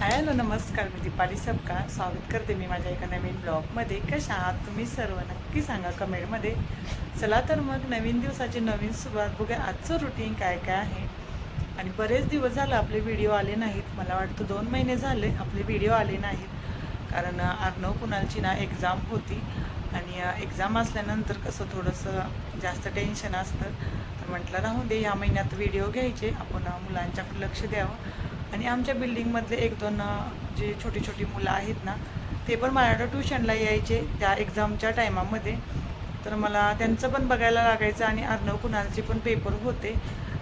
Hello नमस्कार, मी दीपाली सबका स्वागत करते मी माझ्या एका नवीन ब्लॉगमध्ये. कशा आहात तुम्ही सर्व? नक्की सांगा कमेंटमध्ये. चला तर मग नवीन दिवसाची नवीन सुरुवात बघूया. आजचं रुटीन काय काय आहे. आणि बरेच दिवस झालं आपले व्हिडिओ आले नाहीत. मला वाटतं 2 महिने झाले आपले व्हिडिओ आले नाहीत. कारण अर्णव कुणालची ना एक्झाम होती आणि एक्झाम असल्यानंतर कसं थोडंसं जास्त टेन्शन असतं. तर म्हटलं राहू दे, या महिन्यात व्हिडिओ घ्यायचे आपण, मुलांच्याकडे लक्ष द्यावं. आणि आमच्या बिल्डिंगमधले 1-2 जे छोटी छोटी मुलं आहेत ना, ते पण माझ्याकडं ट्युशनला यायचे त्या एक्झामच्या टायमामध्ये. तर मला त्यांचं पण बघायला लागायचं आणि अर्णव कुणालचे पण पेपर होते.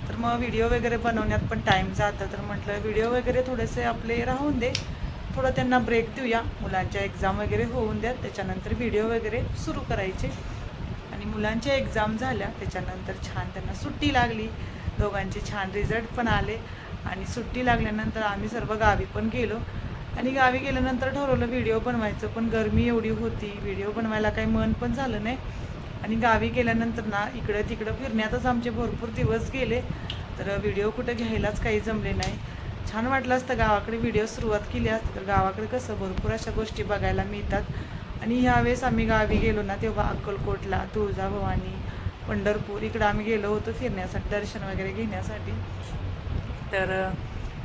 तर मग व्हिडिओ वगैरे बनवण्यात पण टाईम जातं. तर म्हटलं व्हिडिओ वगैरे थोडेसे आपले राहून दे, थोडं त्यांना ब्रेक देऊया, मुलांच्या एक्झाम वगैरे होऊन द्या, त्याच्यानंतर व्हिडिओ वगैरे सुरू करायचे. आणि मुलांच्या एक्झाम झाल्या त्याच्यानंतर छान त्यांना सुट्टी लागली, दोघांचे छान रिझल्ट पण आले. आणि सुट्टी लागल्यानंतर आम्ही सर्व गावी पण गेलो. आणि गावी गेल्यानंतर ठरवलं व्हिडिओ बनवायचं, पण गरमी एवढी होती व्हिडिओ बनवायला काही मन पण झालं नाही. आणि गावी गेल्यानंतर ना इकडं तिकडं फिरण्यातच आमचे भरपूर दिवस गेले. तर व्हिडिओ कुठं घ्यायलाच काही जमले नाही. छान वाटलं असतं गावाकडे व्हिडिओ सुरुवात केली असते, तर गावाकडे कसं भरपूर अशा गोष्टी बघायला मिळतात. आणि ह्यावेळेस आम्ही गावी गेलो ना तेव्हा अक्कलकोटला, तुळजाभवानी, पंढरपूर इकडं आम्ही गेलो होतो फिरण्यासाठी, दर्शन वगैरे घेण्यासाठी. तर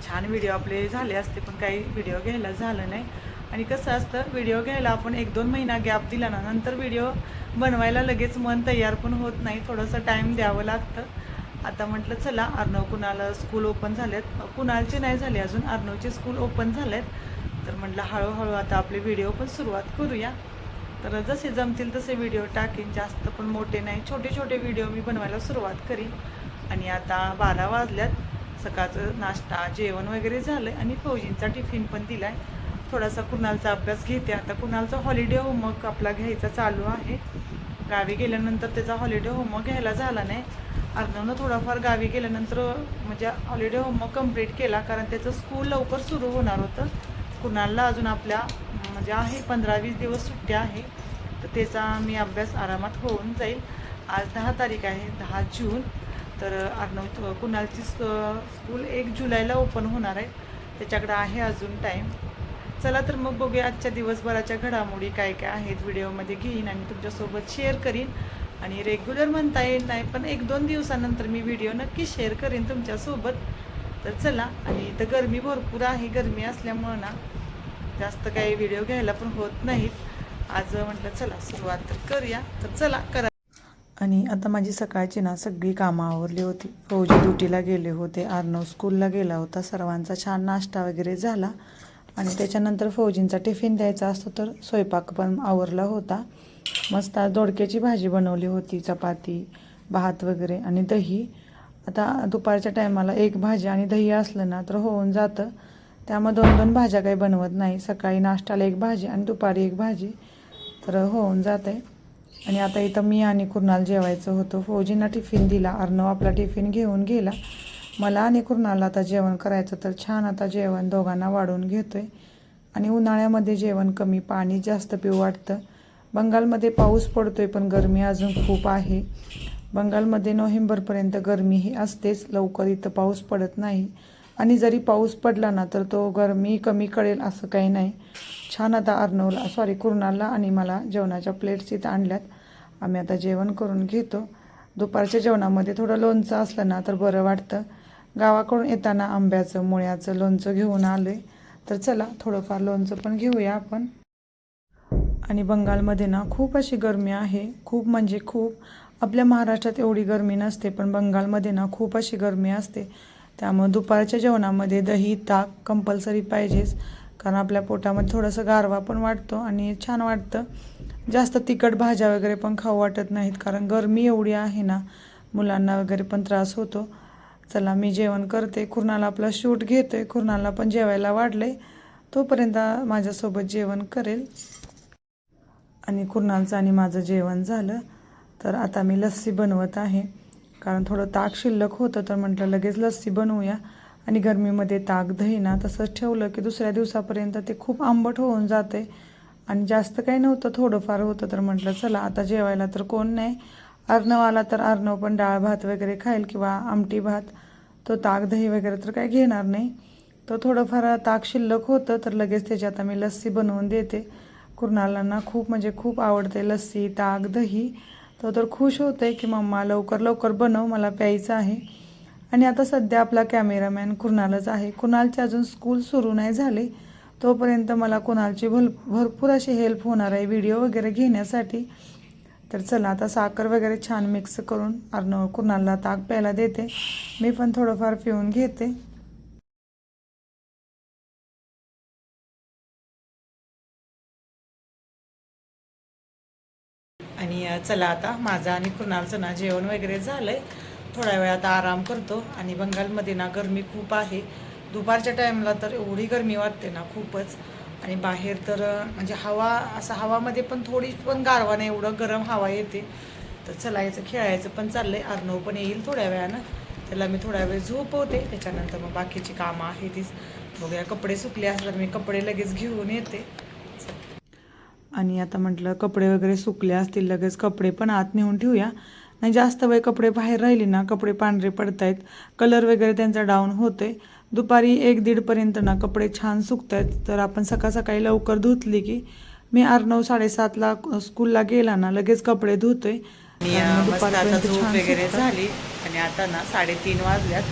छान व्हिडिओ आपले झाले असते, पण काही व्हिडिओ घ्यायला झालं नाही. आणि कसं असतं, व्हिडिओ घ्यायला आपण 1-2 महिना गॅप दिला ना, नंतर व्हिडिओ बनवायला लगेच मन तयार पण होत नाही, थोडंसं टाईम द्यावं लागतं. आता म्हटलं चला, अर्णव कुणाल स्कूल ओपन झालेत, कुणालचे नाही झाले अजून, अर्णवचे स्कूल ओपन झालेत. तर म्हटलं हळूहळू आता आपले व्हिडिओ पण सुरुवात करूया. तर जसे जमतील तसे व्हिडिओ टाकीन, जास्त पण मोठे नाही, छोटे छोटे व्हिडिओ मी बनवायला सुरुवात करीन. आणि आता 12 वाजल्यात. सकाळचं नाश्ता जेवण वगैरे झालं आणि फौजींचा टिफिन पण दिला आहे. थोडासा कुणालचा अभ्यास घेते. आता कुणालचा हॉलिडे होमवर्क आपला घ्यायचा चालू आहे. गावी गेल्यानंतर त्याचा हॉलिडे होमवर्क घ्यायला झाला नाही. अर्णवनं थोडाफार गावी गेल्यानंतर म्हणजे हॉलिडे होमवर्क कंप्लीट केला, कारण त्याचं स्कूल लवकर सुरू होणार होतं. कुणालला अजून आपल्या म्हणजे आहे 15-20 दिवस सुट्टी आहे. तर त्याचा मी अभ्यास आरामात होऊन जाईल. आज 10 तारीख आहे, 10 जून. तर अर्णव कुणालची स्कूल 1 जुलैला ओपन होणार आहे, त्याच्याकडं आहे अजून टाईम. चला तर मग बघूया आजच्या दिवसभराच्या घडामोडी काय काय आहेत, व्हिडिओमध्ये घेईन आणि तुमच्यासोबत शेअर करीन. आणि रेग्युलर म्हणता येईल नाही, पण 1-2 दिवसानंतर मी व्हिडिओ नक्की शेअर करीन तुमच्यासोबत. तर चला. आणि इथं गरमी भरपूर आहे, गरमी असल्यामुळं ना जास्त काही व्हिडिओ घ्यायला पण होत नाहीत. आज म्हटलं चला सुरुवात तर करूया. तर चला करा. आणि आता माझी सकाळची ना सगळी कामं आवरली होती. फौजी ड्युटीला गेले होते, अर्णव स्कूलला गेला होता, सर्वांचा छान नाश्ता वगैरे झाला. आणि त्याच्यानंतर फौजींचा टिफिन द्यायचा असतो, तर स्वयंपाक पण आवरला होता. मस्त आज दोडक्याची भाजी बनवली होती, चपाती, भात वगैरे आणि दही. आता दुपारच्या टायमाला एक भाजी आणि दही असलं ना तर होऊन जातं. त्यामुळे 2-2 भाज्या काही बनवत नाही. सकाळी नाश्त्याला एक भाजी आणि दुपारी एक भाजी, तर होऊन जात आहे. आणि आता इथं मी आणि कुणाल जेवायचं होतं. फौजींना टिफिन दिला, अर्णव आपला टिफिन घेऊन गेला. मला आणि कुणालला आता जेवण करायचं, तर छान आता जेवण दोघांना वाढून घेतोय. आणि उन्हाळ्यामध्ये जेवण कमी, पाणी जास्त पिऊ वाटतं. बंगालमध्ये पाऊस पडतोय, पण गरमी अजून खूप आहे. बंगालमध्ये नोव्हेंबरपर्यंत गरमी ही असतेच, लवकर इथं पाऊस पडत नाही. आणि जरी पाऊस पडला ना तर तो गरमी कमी कळेल असं काही नाही. छान आता कुणालला आणि मला जेवणाच्या प्लेट्स इथं आणल्यात. आम्ही आता जेवण करून घेतो. दुपारच्या जेवणामध्ये थोडं लोणचं असलं ना तर बरं वाटतं. गावाकडून येताना आंब्याचं मुळ्याचं लोणचं घेऊन आलो आहे, तर चला थोडंफार लोणचं पण घेऊया आपण. आणि बंगालमध्ये ना खूप अशी गरमी आहे, खूप म्हणजे खूप. आपल्या महाराष्ट्रात एवढी गरमी नसते, पण बंगालमध्ये ना खूप अशी गरमी असते. त्यामुळे दुपारच्या जेवणामध्ये दही ताक कंपल्सरी पाहिजेच, कारण आपल्या पोटामध्ये थोडंसं गारवा पण वाटतो आणि छान वाटतं. जास्त तिखट भाज्या वगैरे पण खाऊ वाटत नाहीत, कारण गरमी एवढी आहे ना, मुलांना वगैरे पण त्रास होतो. चला मी जेवण करते. कुणाला आपला शूट घेतोय, कुणाला पण जेवायला वाढले, तोपर्यंत माझ्यासोबत जेवण करेल. आणि कुणालचं आणि माझं जेवण झालं, तर आता मी लस्सी बनवत आहे. कारण थोडं ताक शिल्लक होतं, तर म्हटलं लगेच लस्सी बनवूया. आणि गरमीमध्ये ताक दही ना तसंच ठेवलं की दुसऱ्या दिवसापर्यंत ते खूप आंबट होऊन जाते. आणि जास्त काही नव्हतं, थोडंफार होतं, तर म्हटलं चला आता जेवायला तर कोण नाही. अर्णव आला तर अर्णव पण डाळ भात वगैरे खाईल किंवा आमटी भात, तो ताक दही वगैरे तर काही घेणार नाही. तर थोडंफार ताक शिल्लक होतं तर लगेच त्याच्यात मी लस्सी बनवून देते. कुणालांना खूप म्हणजे खूप आवडते लस्सी, ताक, दही. तर खुश होते की मम्मा लवकर लवकर बनव, मला प्यायचं आहे. आणि आता सध्या आपला कॅमेरामॅन कुणालच आहे. कुणालची अजून स्कूल सुरू नाही झाली, तोपर्यंत मला कुणालची भरपूर अशी हेल्प होणार आहे व्हिडिओ वगैरे घेण्यासाठी. तर चला आता साखर वगैरे छान मिक्स करून कुणालला ताक प्यायला देते. मी पण थोडंफार पिऊन घेते. आणि चला आता माझं आणि कुणालचं ना जेवण वगैरे झालं आहे. थोड्या वेळ आता आराम करतो. आणि बंगालमध्ये ना गरमी खूप आहे. दुपारच्या टाईमला तर एवढी गरमी वाटते ना खूपच. आणि बाहेर तर म्हणजे हवा असं हवामध्ये पण थोडी पण गारवा नाही, एवढं गरम हवा येते. तर चलायचं खेळायचं पण चाललं आहे. अर्णव पण येईल थोड्या वेळानं, त्याला मी थोड्या वेळ झोपवते. त्याच्यानंतर मग बाकीची कामं आहे तीच बघूया. कपडे सुकले असतात मी कपडे लगेच घेऊन येते. आणि आता म्हटलं कपडे वगैरे सुकले असतील, लगेच कपडे पण आत नेऊन ठेवूया. नाही जास्त वेळ कपडे बाहेर राहिली ना कपडे पांढरे पडत आहेत, कलर वगैरे त्यांचा डाऊन होते. दुपारी 1-1:30पर्यंत ना कपडे छान सुकत आहेत. तर आपण सकाळ सकाळी लवकर धुतली की मी 9-7:30ला स्कूलला गेला ना लगेच कपडे धुतोय. दुपारपर्यंत झोप वगैरे झाली. आणि आता ना 3:30 वाजल्यात.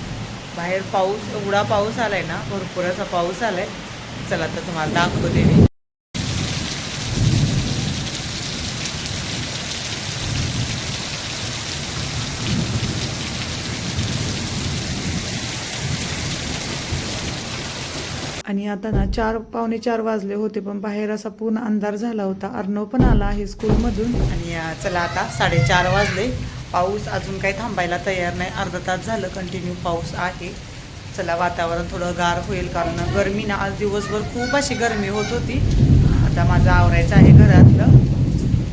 बाहेर पाऊस, एवढा पाऊस आलाय ना, भरपूर असा पाऊस आलाय. चला तर तुम्हाला दाखवते मी. आणि आता ना 4-4:45 वाजले होते, पण बाहेर असा पूर्ण अंधार झाला होता. अर्णव पण आला आहे स्कूलमधून. आणि चला आता 4:30 वाजले. पाऊस अजून काही थांबायला तयार नाही. अर्धा तास झालं कंटिन्यू पाऊस आहे. चला वातावरण थोडं गार होईल, कारण गरमी ना आज दिवसभर खूप अशी गरमी होत होती. आता माझं आवरायचं आहे घरातलं.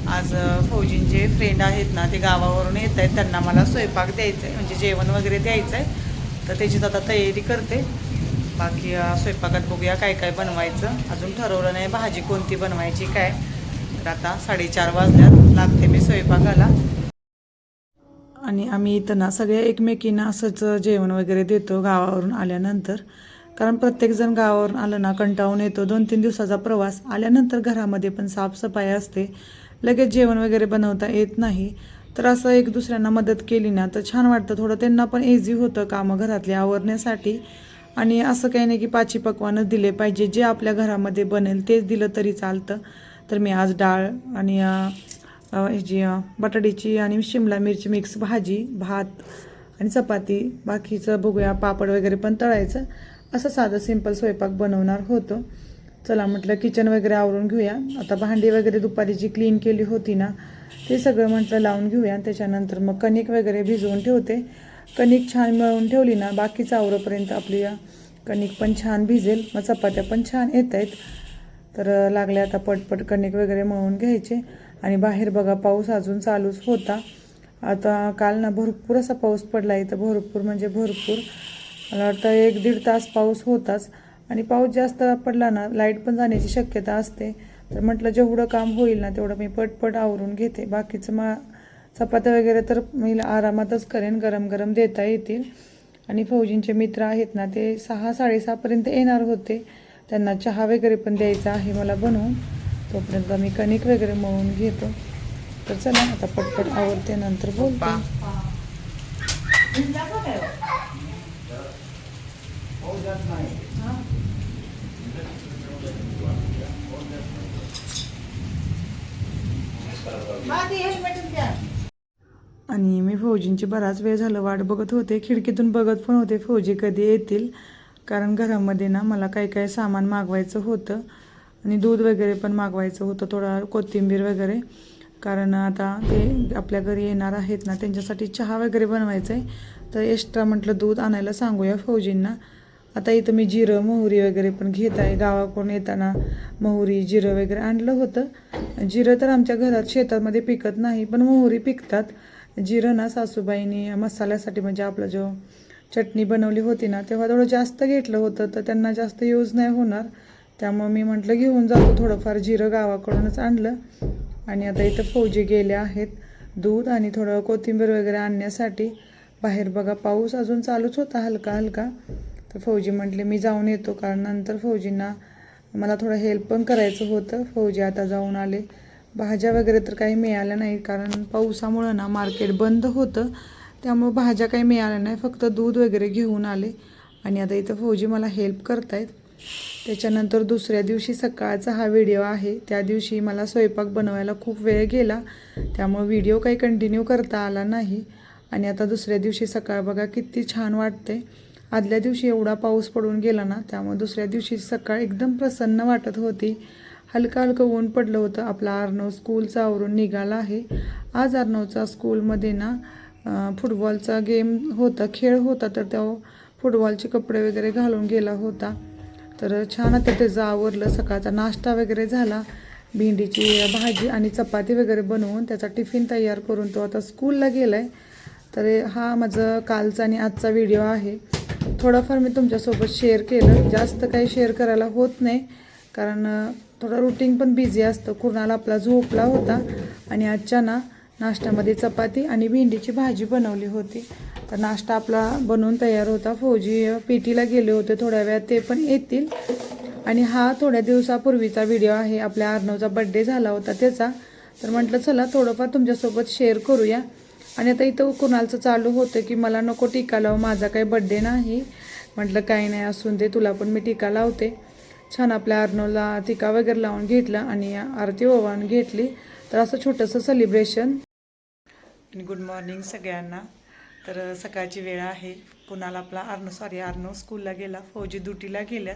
आज फौजींचे फ्रेंड आहेत ना, ते गावावरून येत आहेत. त्यांना मला स्वयंपाक द्यायचा आहे, म्हणजे जेवण वगैरे द्यायचं आहे. तर त्याचीच आता तयारी करते. बाकी स्वयंपाकात बघूया काय काय बनवायचं. अजून ठरवलं नाही भाजी कोणती बनवायची काय. तर आता 4:30 वाजल्यात, लागते मी स्वयंपाकाला. आणि आम्ही इथं ना सगळ्या एकमेकींना असंच जेवण वगैरे देतो गावावरून आल्यानंतर. कारण प्रत्येकजण गावावरून आलं ना कंटाळून येतो. 2-3 दिवसाचा प्रवास आल्यानंतर घरामध्ये पण साफसफाई असते, लगेच जेवण वगैरे बनवता येत नाही. तर असं एक दुसऱ्यांना मदत केली ना तर छान वाटतं. थोडं त्यांना पण इझी होतं कामं घरातली आवरण्यासाठी. आणि असं काही नाही की पाची पक्वानच दिले पाहिजे, जे आपल्या घरामध्ये बनेल तेच दिलं तरी चालतं. तर मी आज डाळ आणि ह्याची बटाट्याची आणि शिमला मिरची मिक्स भाजी, भात आणि चपाती, बाकीचं बघूया पापड वगैरे पण तळायचं. असं साधं सिंपल स्वयंपाक बनवणार होतो. चला म्हटलं किचन वगैरे आवरून घेऊया. आता भांडी वगैरे दुपारी जी क्लीन केली होती ना ते सगळं म्हटलं लावून घेऊया. त्याच्यानंतर मग कणिक वगैरे भिजवून ठेवते. कणिक छान मळून ठेवली ना बाकीचं आवरपर्यंत आपली कणिक पण छान भिजेल, मग चपात्या पण छान येत आहेत. तर लागले आता पटपट कणिक वगैरे मळून घ्यायचे. आणि बाहेर बघा पाऊस अजून चालूच होता. आता काल ना भरपूर असा पाऊस पडला इथं, भरपूर म्हणजे भरपूर. मला वाटतं 1-1.5 तास पाऊस होताच. आणि पाऊस जास्त पडला ना लाईट पण जाण्याची शक्यता असते. तर म्हटलं जेवढं काम होईल ना तेवढं मी पटपट आवरून घेते. बाकीचं चपात्या वगैरे तर मी आरामातच करेन, गरम गरम देता येतील. आणि फौजींचे मित्र आहेत ना ते 6-6:30पर्यंत येणार होते. त्यांना चहा वगैरे पण द्यायचा आहे मला बनवून. तोपर्यंत मी कणिक वगैरे मळून घेतो. तर चला आता पटपट आवरते, नंतर बोलते. आणि मी फौजींची बराच वेळ झालं वाट बघत होते. खिडकीतून बघत पण होते फौजी कधी येतील. कारण घरामध्ये ना मला काही काही सामान मागवायचं होतं. आणि दूध वगैरे पण मागवायचं होतं, थोडा कोथिंबीर वगैरे. कारण आता ते आपल्या घरी येणार आहेत ना, त्यांच्यासाठी चहा वगैरे बनवायचं आहे. तर एक्स्ट्रा म्हटलं दूध आणायला सांगूया फौजींना. आता इथं मी जिरं मोहरी वगैरे पण घेत आहे. गावाकडून येताना मोहरी जिरं वगैरे आणलं होतं. जिरं तर आमच्या घरात शेतामध्ये पिकत नाही, पण मोहरी पिकतात. जिरं ना सासूबाईंनी मसाल्यासाठी, म्हणजे आपलं जो चटणी बनवली होती ना तेव्हा थोडं जास्त घेतलं होतं, तर त्यांना जास्त यूज नाही होणार. त्यामुळे मी म्हटलं घेऊन जातो थोडंफार जिरं, गावाकडूनच आणलं. आणि आता इथं फौजी गेले आहेत दूध आणि थोडं कोथिंबीर वगैरे आणण्यासाठी. बाहेर बघा पाऊस अजून चालूच होता हलका हलका. तर फौजी म्हटले मी जाऊन येतो, कारण नंतर फौजींना मला थोडं हेल्प पण करायचं होतं. फौजी आता जाऊन आले. भाज्या वगैरे तर काही मिळाल्या नाही, कारण पावसामुळं ना मार्केट बंद होतं, त्यामुळं भाज्या काही मिळाल्या नाही. फक्त दूध वगैरे घेऊन आले आणि आता इथं फौजी मला हेल्प करतायत. त्याच्यानंतर दुसऱ्या दिवशी सकाळचा हा व्हिडिओ आहे. त्या दिवशी मला स्वयंपाक बनवायला खूप वेळ गेला, त्यामुळे व्हिडिओ काही कंटिन्यू करता आला नाही. आणि आता दुसऱ्या दिवशी सकाळ बघा किती छान वाटते. आदल्या दिवशी एवढा पाऊस पडून गेला ना, त्यामुळे दुसऱ्या दिवशी सकाळ एकदम प्रसन्न वाटत होती. हलकं हलकं ऊन पडलं होतं. आपला अर्णव स्कूलचा आवरून निघाला आहे. आज अर्णवचा स्कूलमध्ये ना फुटबॉलचा गेम होता, खेळ होता, तर त्या फुटबॉलचे कपडे वगैरे घालून गेला होता. तर छान आता त्याचं आवरलं. सकाळचा नाश्ता वगैरे झाला. भेंडीची भाजी आणि चपाती वगैरे बनवून त्याचा टिफिन तयार करून तो आता स्कूलला गेला आहे. तर हा माझं कालचा आणि आजचा व्हिडिओ आहे. थोडाफार मी तुमच्यासोबत शेअर केलं, जास्त काही शेअर करायला होत नाही, कारण थोडं रुटीन पण बिझी असतं. कुणाला आपला झोपला होता आणि आजच्या नाश्त्यामध्ये चपाती आणि भेंडीची भाजी बनवली होती. तर नाश्ता आपला बनवून तयार होता. फौजी पीटीला गेले होते, थोड्या वेळात ते पण येतील. आणि हा थोड्या दिवसापूर्वीचा व्हिडिओ आहे. आपल्या अर्णवचा बड्डे झाला होता त्याचा. तर म्हटलं चला थोडंफार तुमच्यासोबत शेअर करूया. आणि आता इथं कुणालचं चालू होतं की मला नको टीका लावू, माझा काही बड्डे नाही. म्हटलं काही नाही, असून दे, तुला पण मी टीका लावते. छान आपल्या अर्णवला टीका वगैरे लावून घेतलं आणि आरती ओवाळून घेतली. तर असं छोटंसं सेलिब्रेशन. गुड मॉर्निंग सगळ्यांना. तर सकाळची वेळ आहे. कुणाला आपला अर्णव स्कूलला गेला, फौजी ड्युटीला गेल्यात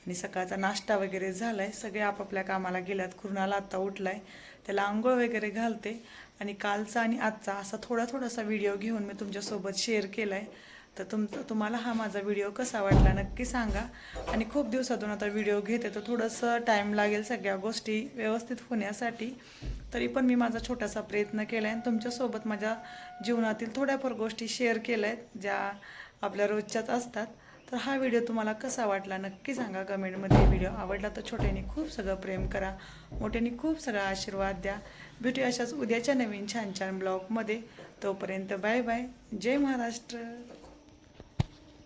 आणि सकाळचा नाश्ता वगैरे झाला आहे. सगळे आपापल्या कामाला गेल्यात. कुणाला आत्ता उठला आहे, त्याला आंघोळ वगैरे घालते. आणि कालचा आणि आजचा असा थोडासा व्हिडिओ घेऊन मी तुमच्यासोबत शेअर केला आहे. तर तुम्हाला हा माझा व्हिडिओ कसा वाटला नक्की सांगा. आणि खूप दिवसातून आता व्हिडिओ घेते, तर थोडंसं टाईम लागेल सगळ्या गोष्टी व्यवस्थित होण्यासाठी. तरी पण मी माझा छोटासा प्रयत्न केला आहे आणि तुमच्यासोबत माझ्या जीवनातील थोड्याफार गोष्टी शेअर केल्या आहेत, ज्या आपल्या रोजच्याच असतात. तर हा व्हिडिओ तुम्हाला कसा वाटला नक्की सांगा कमेंटमध्ये. व्हिडिओ आवडला तर छोट्याने खूप सगळं प्रेम करा, मोठ्याने खूप सगळा आशीर्वाद द्या. भेटूया अशाच उद्याच्या नवीन छान छान ब्लॉगमध्ये. तोपर्यंत बाय बाय. जय महाराष्ट्र.